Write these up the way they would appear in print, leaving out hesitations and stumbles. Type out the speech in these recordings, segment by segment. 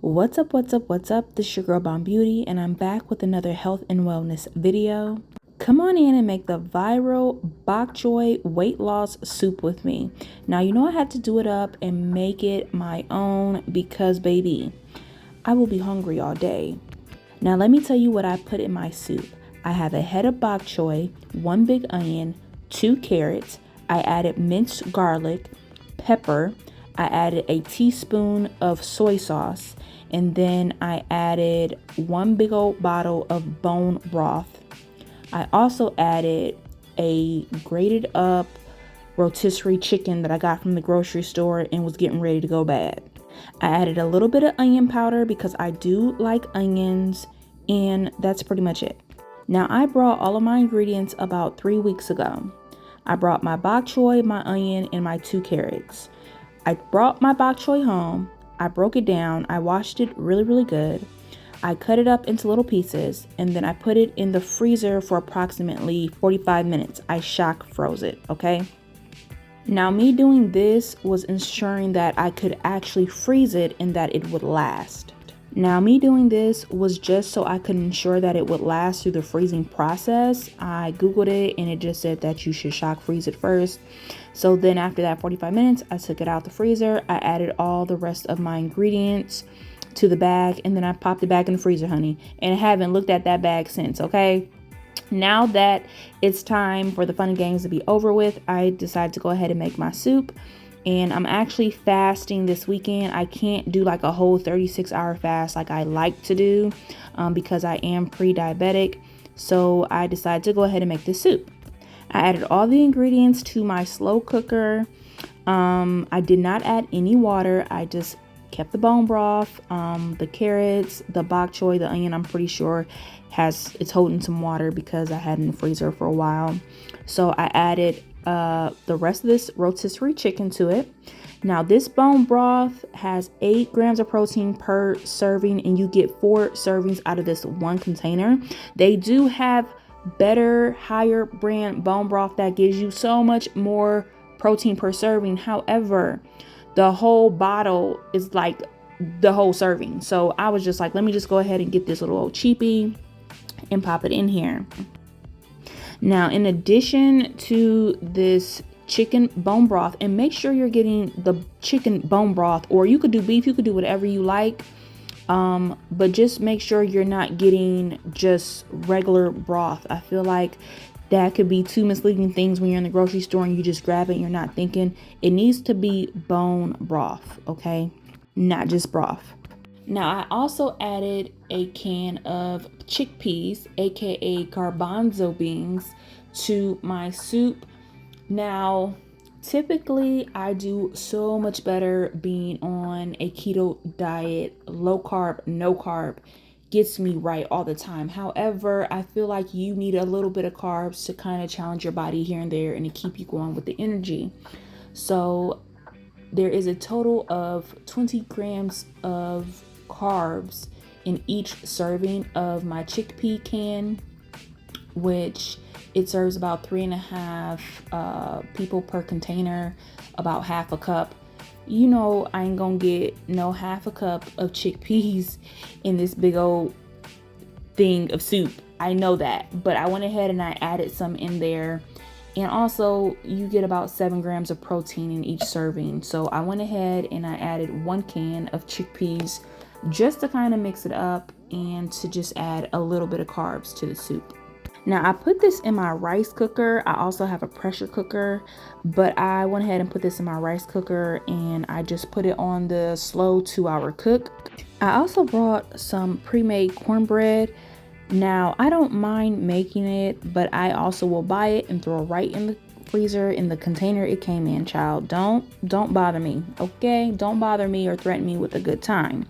What's up, what's up, what's up? This is your girl Bomb Beauty, and I'm back with another health and wellness video. Come on in and make the viral Bok Choy weight loss soup with me. Now, you know I had to do it up and make it my own because, baby, I will be hungry all day. Now, let me tell you what I put in my soup. I have a head of bok choy, 1 big onion, 2 carrots. I added minced garlic, pepper. I added a teaspoon of soy sauce, and then I added 1 big old bottle of bone broth. I also added a grated up rotisserie chicken that I got from the grocery store and was getting ready to go bad. I added a little bit of onion powder because I do like onions, and that's pretty much it. Now, I brought all of my ingredients about 3 weeks ago. I brought my bok choy, my onion, and my 2 carrots. I brought my bok choy home. I broke it down. I washed it really, really good. I cut it up into little pieces, and then I put it in the freezer for approximately 45 minutes. I shock froze it, okay? Now, me doing this was ensuring that I could actually freeze it and that it would last. Now, me doing this was just so I could ensure that it would last through the freezing process. I Googled it and it just said that you should shock freeze it first. So then after that 45 minutes, I took it out the freezer. I added all the rest of my ingredients to the bag, and then I popped it back in the freezer, honey. And I haven't looked at that bag since, okay? Now that it's time for the fun and games to be over with, I decided to go ahead and make my soup. And I'm actually fasting this weekend. I can't do like a whole 36-hour fast like I like to do because I am pre-diabetic. So I decided to go ahead and make this soup. I added all the ingredients to my slow cooker. I did not add any water. I just kept the bone broth, the carrots, the bok choy, the onion. I'm pretty sure it's holding some water because I had it in the freezer for a while. So I added the rest of this rotisserie chicken to it. Now, this bone broth has 8 grams of protein per serving, and you get 4 servings out of this one container. They do have better, higher brand bone broth that gives you so much more protein per serving. However, the whole bottle is like the whole serving. So I was just like, let me just go ahead and get this little old cheapie and pop it in here. Now, in addition to this chicken bone broth, and make sure you're getting the chicken bone broth, or you could do beef, you could do whatever you like. But just make sure you're not getting just regular broth. I feel like that could be two misleading things when you're in the grocery store and you just grab it and you're not thinking. It needs to be bone broth, okay? Not just broth. Now, I also added a can of chickpeas, aka garbanzo beans, to my soup. Now, typically I do so much better being on a keto diet. Low carb, no carb gets me right all the time. However, I feel like you need a little bit of carbs to kind of challenge your body here and there and to keep you going with the energy. So there is a total of 20 grams of carbs in each serving of my chickpea can, which it serves about 3.5 people per container, about half a cup. You know, I ain't gonna get no half a cup of chickpeas in this big old thing of soup. I know that, but I went ahead and I added some in there. And also, you get about 7 grams of protein in each serving. So I went ahead and I added 1 can of chickpeas just to kind of mix it up and to just add a little bit of carbs to the soup. Now, I put this in my rice cooker. I also have a pressure cooker, but I went ahead and put this in my rice cooker and I just put it on the slow 2-hour cook. I also brought some pre-made cornbread. Now, I don't mind making it, but I also will buy it and throw it right in the freezer in the container it came in, child. Don't bother me, okay? Don't bother me or threaten me with a good time.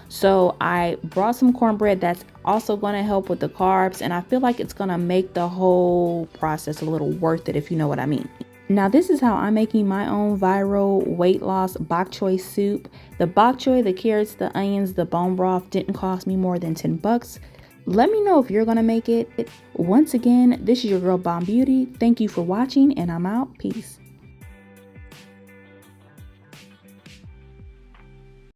So I brought some cornbread that's also going to help with the carbs, and I feel like it's going to make the whole process a little worth it, if you know what I mean. Now, this is how I'm making my own viral weight loss bok choy soup. The bok choy, the carrots, the onions, the bone broth didn't cost me more than 10 bucks. Let me know if you're going to make it. Once again, this is your girl Bomb Beauty. Thank you for watching, and I'm out. Peace.